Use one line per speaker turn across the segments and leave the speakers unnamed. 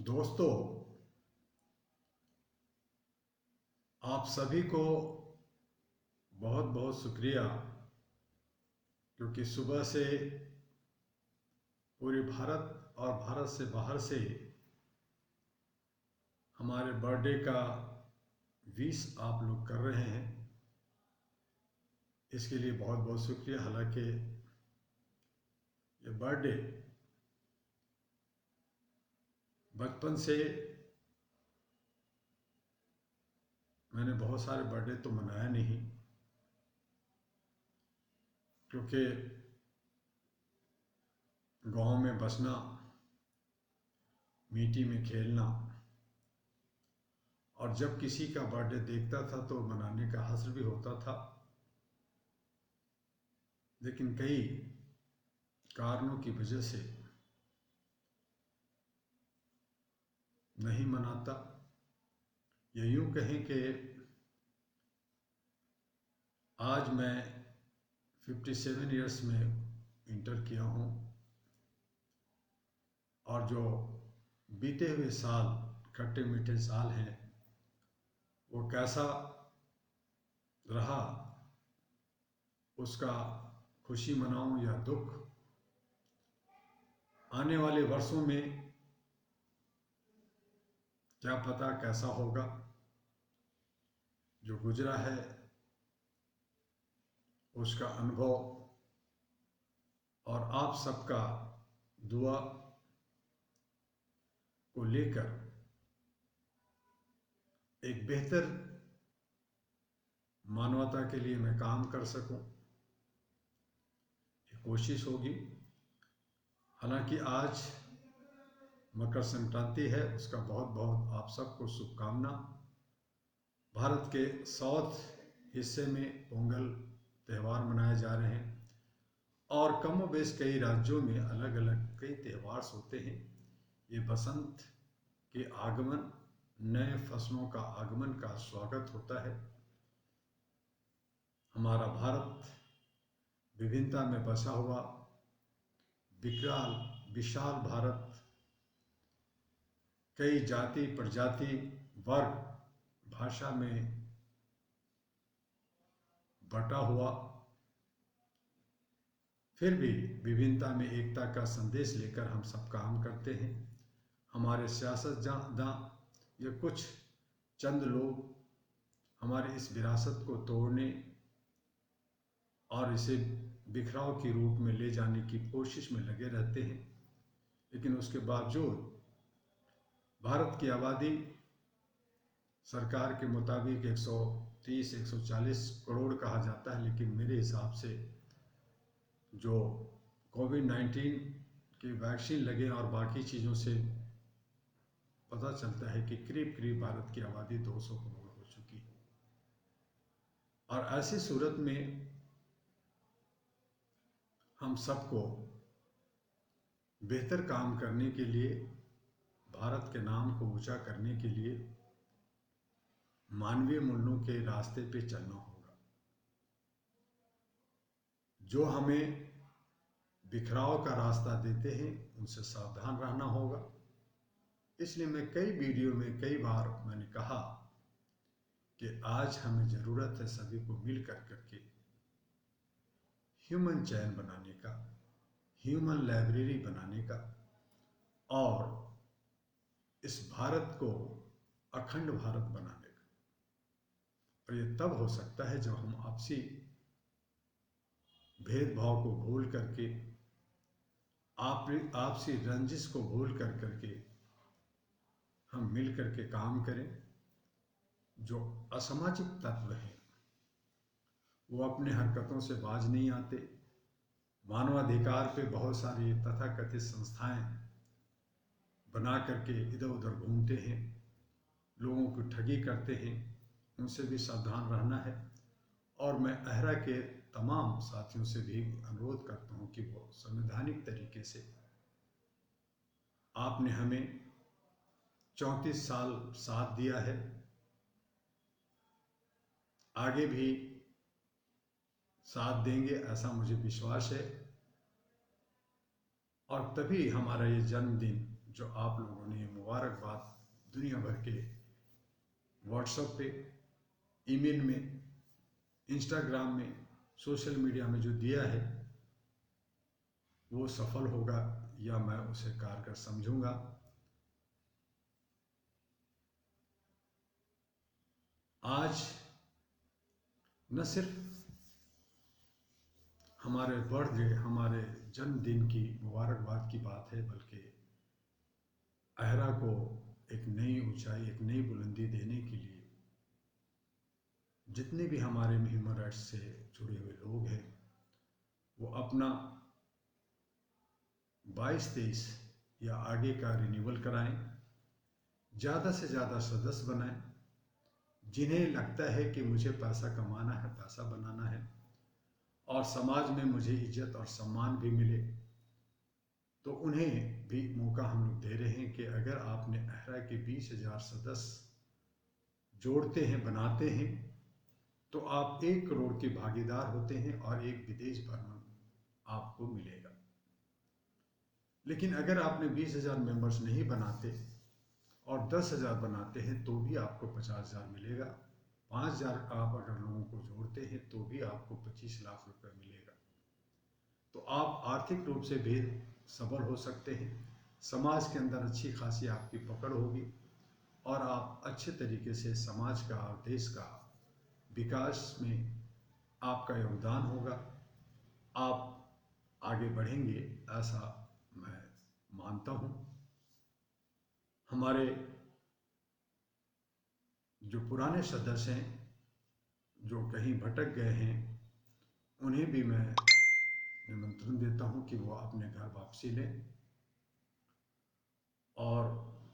दोस्तों, आप सभी को बहुत बहुत शुक्रिया, क्योंकि सुबह से पूरे भारत और भारत से बाहर से हमारे बर्थडे का विश आप लोग कर रहे हैं। इसके लिए बहुत बहुत शुक्रिया। हालांकि ये बर्थडे बचपन से मैंने बहुत सारे बर्थडे तो मनाया नहीं, क्योंकि गांव में बसना, मिट्टी में खेलना, और जब किसी का बर्थडे देखता था तो मनाने का हश्र भी होता था। लेकिन कई कारणों की वजह से नहीं मनाता। या यूं कहें कि आज मैं 57 ईयर्स में इंटर किया हूं, और जो बीते हुए साल, खट्टे मीठे साल हैं, वो कैसा रहा, उसका खुशी मनाऊं या दुख, आने वाले वर्षों में क्या पता कैसा होगा। जो गुजरा है उसका अनुभव और आप सबका दुआ को लेकर एक बेहतर मानवता के लिए मैं काम कर सकूं, ये कोशिश होगी। हालांकि आज मकर संक्रांति है, उसका बहुत बहुत आप सबको शुभकामना। भारत के साउथ हिस्से में पोंगल त्यौहार मनाए जा रहे हैं, और कम व बेश कई राज्यों में अलग अलग कई त्यौहार होते हैं। ये बसंत के आगमन, नए फसलों का आगमन का स्वागत होता है। हमारा भारत विभिन्नता में बसा हुआ विकराल विशाल भारत, कई जाति प्रजाति वर्ग भाषा में बटा हुआ, फिर भी विभिन्नता में एकता का संदेश लेकर हम सब काम करते हैं। हमारे सियासतदां या कुछ चंद लोग हमारे इस विरासत को तोड़ने और इसे बिखराव के रूप में ले जाने की कोशिश में लगे रहते हैं। लेकिन उसके बावजूद भारत की आबादी सरकार के मुताबिक 130-140 करोड़ कहा जाता है, लेकिन मेरे हिसाब से जो कोविड-19 की वैक्सीन लगे और बाकी चीज़ों से पता चलता है कि करीब करीब भारत की आबादी 200 करोड़ हो चुकी है। और ऐसी सूरत में हम सबको बेहतर काम करने के लिए, भारत के नाम को ऊंचा करने के लिए मानवीय मूल्यों के रास्ते पे चलना होगा। जो हमें बिखराव का रास्ता देते हैं उनसे सावधान रहना होगा। इसलिए मैं कई वीडियो में कई बार मैंने कहा कि आज हमें ज़रूरत है सभी को मिल कर करके ह्यूमन चैन बनाने का, ह्यूमन लाइब्रेरी बनाने का, और इस भारत को अखंड भारत बनाने का। और ये तब हो सकता है जब हम आपसी भेदभाव को भूल करके, आपसी रंजिश को भूल कर करके हम मिल करके काम करें। जो असामाजिक तत्व हैं वो अपने हरकतों से बाज नहीं आते। मानवाधिकार पे बहुत सारी तथाकथित संस्थाएं बना करके इधर उधर घूमते हैं, लोगों को ठगी करते हैं। उनसे भी सावधान रहना है। और मैं अहरा के तमाम साथियों से भी अनुरोध करता हूं कि वो संवैधानिक तरीके से, आपने हमें 34 साल साथ दिया है, आगे भी साथ देंगे ऐसा मुझे विश्वास है। और तभी हमारा ये जन्मदिन जो आप लोगों ने मुबारकबाद दुनिया भर के व्हाट्सएप पे, ईमेल में, इंस्टाग्राम में, सोशल मीडिया में जो दिया है वो सफल होगा या मैं उसे कारगर समझूंगा। आज न सिर्फ हमारे बर्थडे, हमारे जन्मदिन की मुबारकबाद की बात है, बल्कि अहरा को एक नई ऊंचाई, एक नई बुलंदी देने के लिए जितने भी हमारे ह्यूमन राइट्स से जुड़े हुए लोग हैं वो अपना 22-23 या आगे का रिन्यूअल कराएं, ज़्यादा से ज़्यादा सदस्य बनाएं। जिन्हें लगता है कि मुझे पैसा कमाना है, पैसा बनाना है और समाज में मुझे इज्जत और सम्मान भी मिले, तो उन्हें भी मौका हम लोग दे रहे हैं कि अगर आपने अहरा के 20,000 सदस्य जोड़ते हैं, बनाते हैं, तो आप 1 करोड़ के भागीदार होते हैं और एक विदेश भ्रमण आपको मिलेगा। लेकिन अगर आपने 20,000 मेंबर्स नहीं बनाते और 10,000 बनाते हैं तो भी आपको 50,000 मिलेगा। 5,000 आप अगर लोगों को जोड़ते हैं तो भी आपको 25 लाख रुपए मिलेगा। तो आप आर्थिक रूप से भी सबल हो सकते हैं, समाज के अंदर अच्छी खासी आपकी पकड़ होगी और आप अच्छे तरीके से समाज का और देश का विकास में आपका योगदान होगा। आप आगे बढ़ेंगे ऐसा मैं मानता हूँ। हमारे जो पुराने सदस्य हैं जो कहीं भटक गए हैं उन्हें भी मैं निमंत्रण देता हूँ कि वो अपने घर वापसी लें और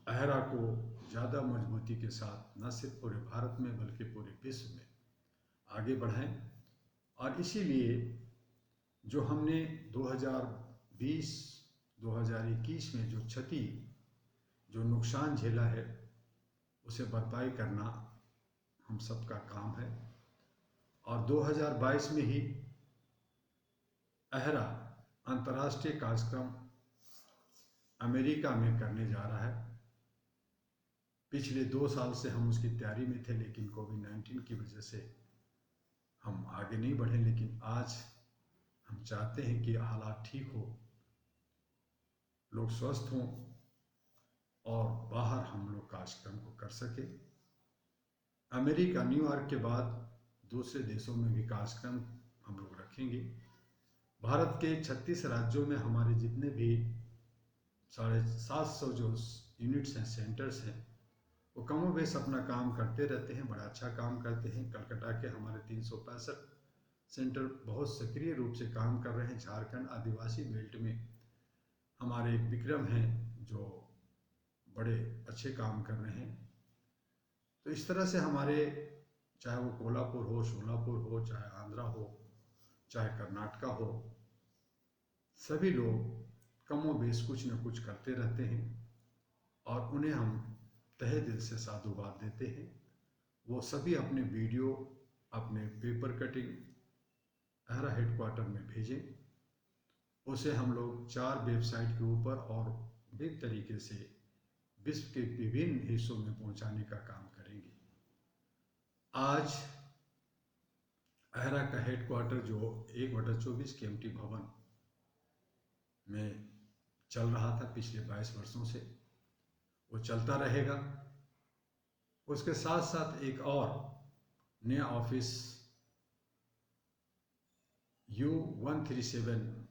अहरा को ज़्यादा मजबूती के साथ न सिर्फ पूरे भारत में बल्कि पूरे विश्व में आगे बढ़ाएं। और इसीलिए जो हमने 2020-2021 में जो क्षति, जो नुकसान झेला है, उसे भरपाई करना हम सबका काम है। और 2022 में ही अहरा अंतर्राष्ट्रीय कार्यक्रम अमेरिका में करने जा रहा है। पिछले 2 साल से हम उसकी तैयारी में थे, लेकिन कोविड-19 की वजह से हम आगे नहीं बढ़े। लेकिन आज हम चाहते हैं कि हालात ठीक हो, लोग स्वस्थ हों और बाहर हम लोग कार्यक्रम को कर सके। अमेरिका, न्यूयॉर्क के बाद दूसरे देशों में भी कार्यक्रम हम लोग रखेंगे। भारत के 36 राज्यों में हमारे जितने भी 750 जो यूनिट्स हैं, सेंटर्स हैं, वो कमोबेश अपना काम करते रहते हैं, बड़ा अच्छा काम करते हैं। कलकत्ता के हमारे 365 सेंटर बहुत सक्रिय रूप से काम कर रहे हैं। झारखंड आदिवासी बेल्ट में हमारे एक विक्रम हैं जो बड़े अच्छे काम कर रहे हैं। तो इस तरह से हमारे, चाहे वो कोल्हापुर हो, शोलापुर हो, चाहे आंध्रा हो, चाहे कर्नाटका हो, सभी लोग कमोबेश कुछ न कुछ करते रहते हैं और उन्हें हम तहे दिल से साधुवाद देते हैं। वो सभी अपने वीडियो, अपने पेपर कटिंग अहरा हेडक्वार्टर में भेजें। उसे हम लोग 4 वेबसाइट के ऊपर और विभिन्न तरीके से विश्व के विभिन्न हिस्सों में पहुंचाने का काम करेंगे। आज अहरा का हेडक्वार्टर जो 1/24 केएमटी भवन में चल रहा था पिछले 22 वर्षों से, वो चलता रहेगा। उसके साथ साथ एक और नया office U137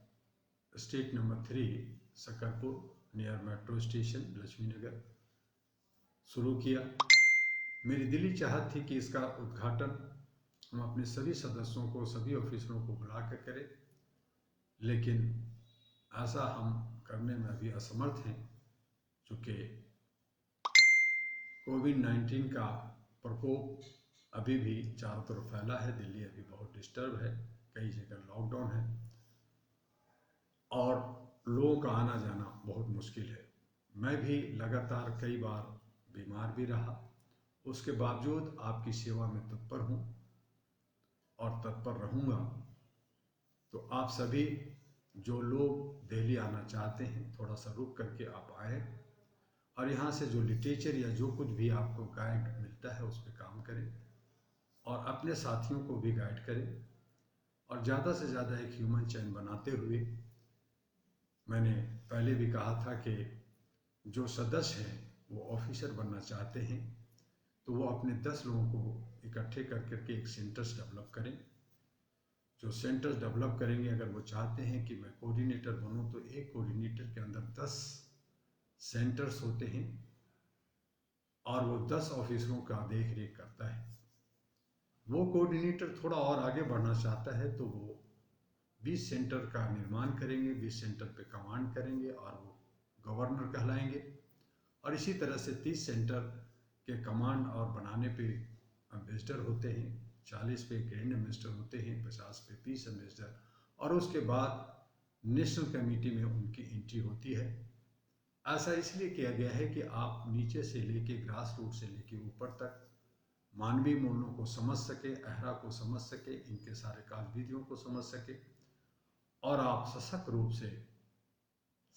street number 3 Shakarpur near metro station Laxmi Nagar शुरू किया। मेरी दिली चाहत थी कि इसका उद्घाटन हम अपने सभी सदस्यों को, सभी ऑफिसरों को बुला कर करें, लेकिन ऐसा हम करने में अभी असमर्थ हैं चूँकि कोविड-19 का प्रकोप अभी भी चारों तरफ फैला है। दिल्ली अभी बहुत डिस्टर्ब है, कई जगह लॉकडाउन है और लोगों का आना जाना बहुत मुश्किल है। मैं भी लगातार कई बार बीमार भी रहा, उसके बावजूद आपकी सेवा में तत्पर हूँ और तत्पर रहूँगा। तो आप सभी जो लोग दिल्ली आना चाहते हैं, थोड़ा सा रुक करके आप आएँ और यहाँ से जो लिटरेचर या जो कुछ भी आपको गाइड मिलता है उस पर काम करें और अपने साथियों को भी गाइड करें और ज़्यादा से ज़्यादा एक ह्यूमन चेन बनाते हुए, मैंने पहले भी कहा था कि जो सदस्य हैं वो ऑफिसर बनना चाहते हैं तो वो अपने 10 लोगों को इकट्ठे कर करके एक सेंटर्स डेवलप करें। जो सेंटर्स डेवलप करेंगे, अगर वो चाहते हैं कि मैं कोऑर्डिनेटर बनूं तो एक कोऑर्डिनेटर के अंदर 10 सेंटर्स होते हैं और वो 10 ऑफिसरों का देख रेख करता है। वो कोऑर्डिनेटर थोड़ा और आगे बढ़ना चाहता है तो वो 20 सेंटर का निर्माण करेंगे, 20 सेंटर पे कमांड करेंगे और वो गवर्नर कहलाएंगे। और इसी तरह से 30 सेंटर के कमांड और बनाने पे एम्बेसडर होते हैं, 40 पे ग्रैंड एम्बेसडर होते हैं, 50 पे पीस एम्बेसडर, और उसके बाद नेशनल कमेटी में उनकी एंट्री होती है। ऐसा इसलिए किया गया है कि आप नीचे से लेके ग्रास रूट से लेके ऊपर तक मानवीय मूल्यों को समझ सके, अहरा को समझ सके, इनके सारे कार्यविधियों को समझ सके और आप सशक्त रूप से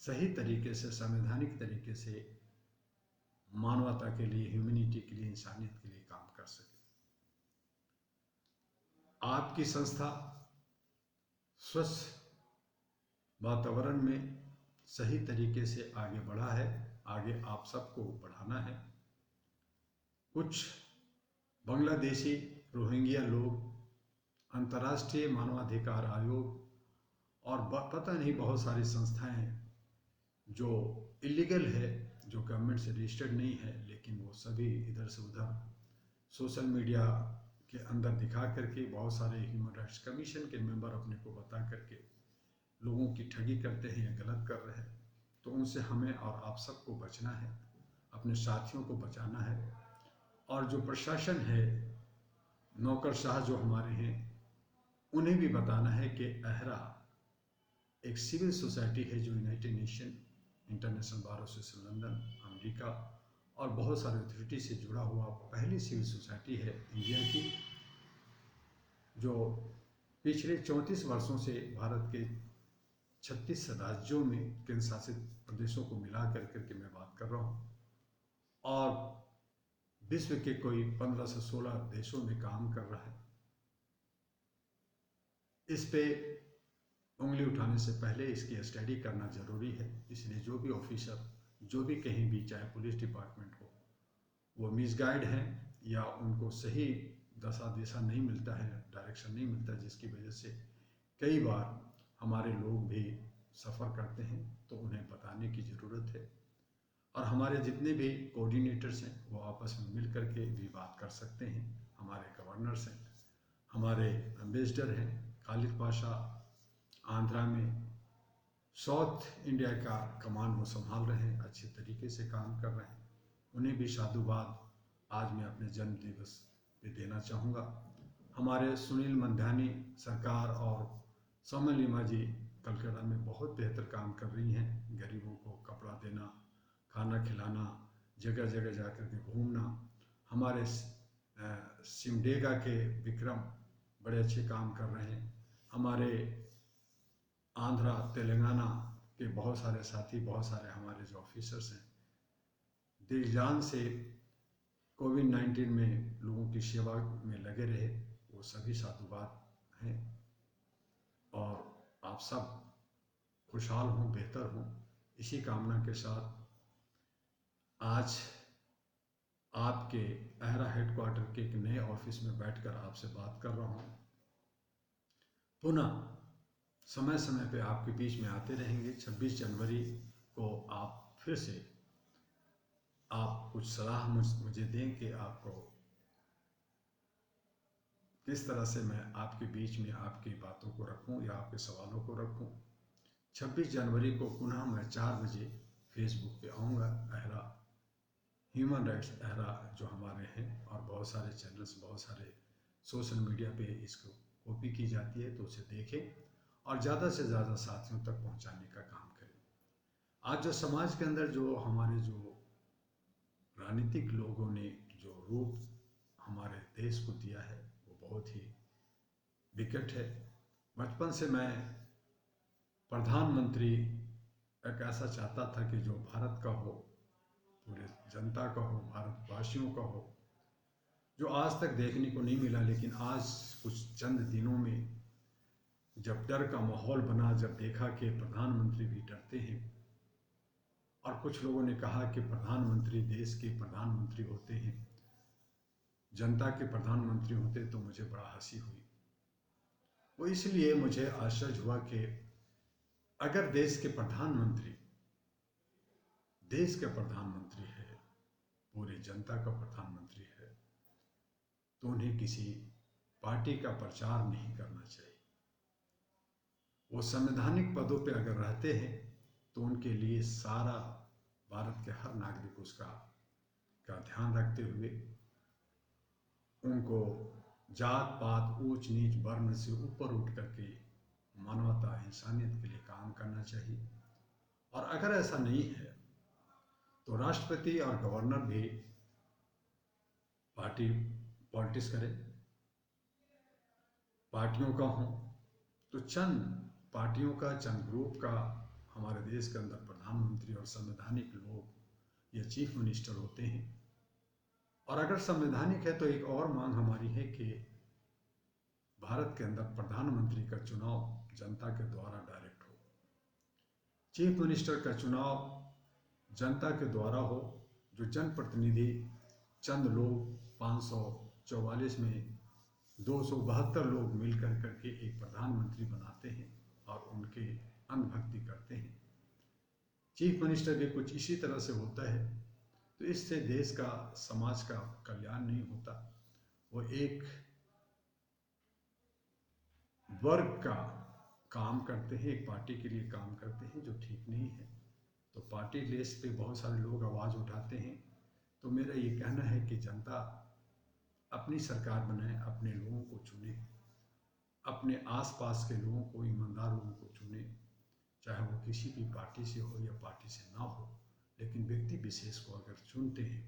सही तरीके से, संवैधानिक तरीके से मानवता के लिए, ह्यूमैनिटी के लिए, इंसानियत के लिए काम कर सके। आपकी संस्था स्वच्छ वातावरण में सही तरीके से आगे बढ़ा है, आगे आप सबको बढ़ाना है। कुछ बांग्लादेशी रोहिंग्या लोग अंतर्राष्ट्रीय मानवाधिकार आयोग और पता नहीं बहुत सारी संस्थाएं जो इलीगल है, जो गवर्नमेंट से रजिस्टर्ड नहीं है, लेकिन वो सभी इधर से उधर सोशल मीडिया के अंदर दिखा करके, बहुत सारे ह्यूमन राइट्स कमीशन के मेंबर अपने को बता करके लोगों की ठगी करते हैं या गलत कर रहे हैं। तो उनसे हमें और आप सबको बचना है, अपने साथियों को बचाना है। और जो प्रशासन है, नौकरशाह जो हमारे हैं, उन्हें भी बताना है कि अहरा एक सिविल सोसाइटी है जो United nation, international bar association London, America और बहुत सारे अथॉरिटी से जुड़ा हुआ पहली सिविल सोसाइटी है इंडिया की, जो पिछले 34 वर्षों से भारत के 36 राज्यों में, केंद्र शासित प्रदेशों को मिला करके मैं बात कर रहा हूँ, और विश्व के कोई 15 से 16 देशों में काम कर रहा है। इस पे उंगली उठाने से पहले इसकी स्टडी करना जरूरी है। इसलिए जो भी ऑफिसर, जो भी कहीं भी, चाहे पुलिस डिपार्टमेंट हो, वो मिसगाइड हैं या उनको सही दिशा नहीं मिलता है, डायरेक्शन नहीं मिलता, जिसकी वजह से कई बार हमारे लोग भी सफ़र करते हैं, तो उन्हें बताने की ज़रूरत है। और हमारे जितने भी कोऑर्डिनेटर्स हैं वो आपस में मिल करके भी बात कर सकते हैं। हमारे गवर्नर्स हैं, हमारे एम्बेसडर हैं, खालिद पाशा आंध्रा में साउथ इंडिया का कमान वो संभाल रहे हैं, अच्छे तरीके से काम कर रहे हैं। उन्हें भी साधुवाद आज मैं अपने जन्म दिवस पे देना चाहूँगा। हमारे सुनील मंधानी सरकार और सौम्य लिमा जी कलकत्ता में बहुत बेहतर काम कर रही हैं, गरीबों को कपड़ा देना, खाना खिलाना, जगह जगह जा कर के घूमना। हमारे सिमडेगा के विक्रम बड़े अच्छे काम कर रहे हैं। हमारे आंध्रा तेलंगाना के बहुत सारे साथी, बहुत सारे हमारे जो ऑफिसर्स हैं, दिल जान से कोविड-19 में लोगों की सेवा में लगे रहे, वो सभी साधुवाद हैं। और आप सब खुशहाल हों, बेहतर हों, इसी कामना के साथ आज आपके अहरा हेडक्वार्टर के एक नए ऑफिस में बैठकर आपसे बात कर रहा हूँ। पुनः समय समय पे आपके बीच में आते रहेंगे। 26 जनवरी को आप फिर से आप कुछ सलाह मुझे दें कि आपको किस तरह से मैं आपके बीच में आपकी बातों को रखूं या आपके सवालों को रखूं। 26 जनवरी को पुनः मैं 4 बजे फेसबुक पे आऊँगा। अहरा ह्यूमन राइट्स अहरा जो हमारे हैं, और बहुत सारे चैनल्स, बहुत सारे सोशल मीडिया पे इसको कॉपी की जाती है, तो उसे देखें और ज़्यादा से ज़्यादा साथियों तक पहुंचाने का काम करें। आज जो समाज के अंदर जो हमारे जो राजनीतिक लोगों ने जो रूप हमारे देश को दिया है वो बहुत ही विकट है। बचपन से मैं प्रधानमंत्री एक ऐसा चाहता था कि जो भारत का हो, पूरे जनता का हो, भारतवासियों का हो, जो आज तक देखने को नहीं मिला। लेकिन आज कुछ चंद दिनों में जब डर का माहौल बना, जब देखा कि प्रधानमंत्री भी डरते हैं, और कुछ लोगों ने कहा कि प्रधानमंत्री देश के प्रधानमंत्री होते हैं, जनता के प्रधानमंत्री होते, तो मुझे बड़ा हंसी हुई। वो इसलिए मुझे आश्चर्य हुआ कि अगर देश के प्रधानमंत्री देश के प्रधानमंत्री है, पूरी जनता का प्रधानमंत्री है, तो उन्हें किसी पार्टी का प्रचार नहीं करना चाहिए। वो संवैधानिक पदों पे अगर रहते हैं तो उनके लिए सारा भारत के हर नागरिक उसका ध्यान रखते हुए उनको जात पात ऊंच नीच वर्ण से ऊपर उठ करके मानवता इंसानियत के लिए काम करना चाहिए। और अगर ऐसा नहीं है तो राष्ट्रपति और गवर्नर भी पार्टी पॉलिटिक्स करें, पार्टियों का हो, तो चंद पार्टियों का, चंद ग्रुप का हमारे देश के अंदर प्रधानमंत्री और संवैधानिक लोग या चीफ मिनिस्टर होते हैं। और अगर संवैधानिक है तो एक और मांग हमारी है कि भारत के अंदर प्रधानमंत्री का चुनाव जनता के द्वारा डायरेक्ट हो, चीफ मिनिस्टर का चुनाव जनता के द्वारा हो, जो जनप्रतिनिधि चंद लोग 544 में 272 लोग मिलकर करके एक प्रधानमंत्री बनाते हैं और उनके अंगभक्ति करते हैं। चीफ मिनिस्टर भी कुछ इसी तरह से होता है। तो इससे देश का, समाज का कल्याण नहीं होता। वो एक वर्ग का काम करते हैं, एक पार्टी के लिए काम करते हैं, जो ठीक नहीं है। तो पार्टी लेस पे बहुत सारे लोग आवाज़ उठाते हैं। तो मेरा ये कहना है कि जनता अपनी सरकार बनाए, अपने लोगों को चुने, अपने आसपास के लोगों को, ईमानदार लोगों को चुने, चाहे वो किसी भी पार्टी से हो या पार्टी से ना हो। लेकिन व्यक्ति विशेष को अगर चुनते हैं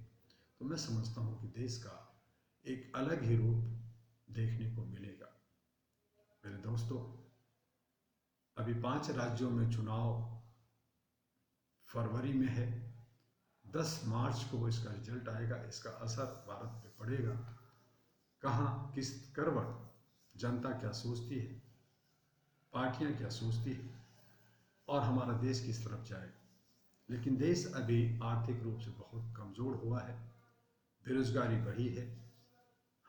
तो मैं समझता हूँ कि देश का एक अलग ही रूप देखने को मिलेगा। मेरे दोस्तों, अभी 5 राज्यों में चुनाव फरवरी में है। 10 मार्च को इसका रिजल्ट आएगा। इसका असर भारत पे पड़ेगा। कहाँ, किस करवट जनता क्या सोचती है, पार्टियां क्या सोचती है और हमारा देश किस तरफ जाएगा। लेकिन देश अभी आर्थिक रूप से बहुत कमज़ोर हुआ है, बेरोजगारी बढ़ी है,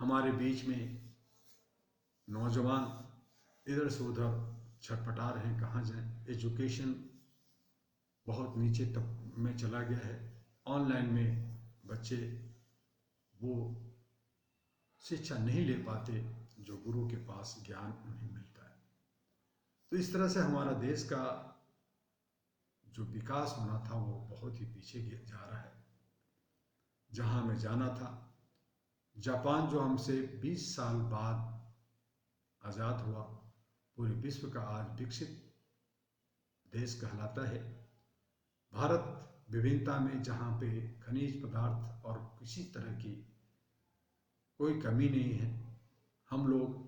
हमारे बीच में नौजवान इधर से उधर छटपटा रहे हैं, कहाँ जाएं। एजुकेशन बहुत नीचे तक में चला गया है। ऑनलाइन में बच्चे वो शिक्षा नहीं ले पाते जो गुरु के पास ज्ञान उन्हें मिलता है। तो इस तरह से हमारा देश का जो विकास होना था वो बहुत ही पीछे जा रहा है। जहाँ हमें जाना था, जापान जो हमसे 20 साल बाद आज़ाद हुआ, पूरे विश्व का आज विकसित देश कहलाता है। भारत विभिन्नता में, जहाँ पे खनिज पदार्थ और किसी तरह की कोई कमी नहीं है। हम लोग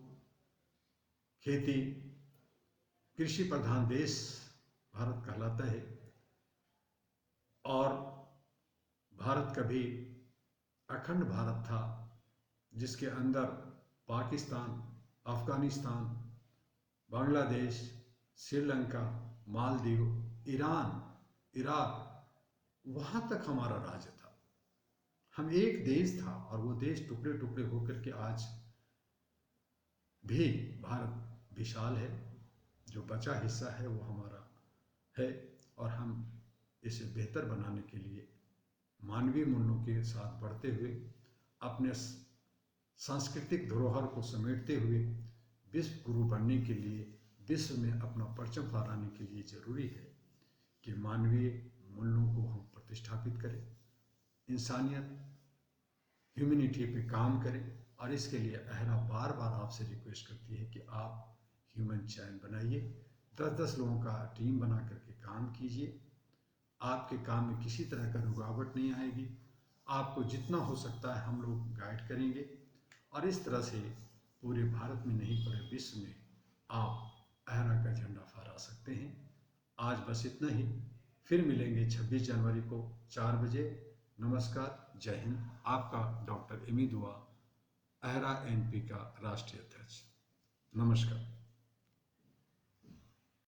खेती, कृषि प्रधान देश भारत कहलाता है। और भारत कभी अखंड भारत था, जिसके अंदर पाकिस्तान, अफगानिस्तान, बांग्लादेश, श्रीलंका, मालदीव, ईरान, इराक, वहाँ तक हमारा राज्य था। हम एक देश था और वो देश टुकड़े टुकड़े होकर के आज भी भारत विशाल है। जो बचा हिस्सा है वो हमारा है और हम इसे बेहतर बनाने के लिए मानवीय मूल्यों के साथ बढ़ते हुए, अपने सांस्कृतिक धरोहर को समेटते हुए विश्व गुरु बनने के लिए, विश्व में अपना परचम फहराने के लिए ज़रूरी है कि मानवीय मूल्यों को हम प्रतिष्ठापित करें, इंसानियत, ह्यूमैनिटी पे काम करें। और इसके लिए अहरा बार बार आपसे रिक्वेस्ट करती है कि आप ह्यूमन चैन बनाइए, 10-10 लोगों का टीम बना करके काम कीजिए। आपके काम में किसी तरह का रुकावट नहीं आएगी। आपको जितना हो सकता है हम लोग गाइड करेंगे और इस तरह से पूरे भारत में नहीं, पूरे विश्व में आप अहरा का झंडा फहरा सकते हैं। आज बस इतना ही। फिर मिलेंगे 26 जनवरी को 4 बजे। नमस्कार, जय हिंद। आपका डॉक्टर एमी दुआ, अहरा एनपी का राष्ट्रीय अध्यक्ष। नमस्कार।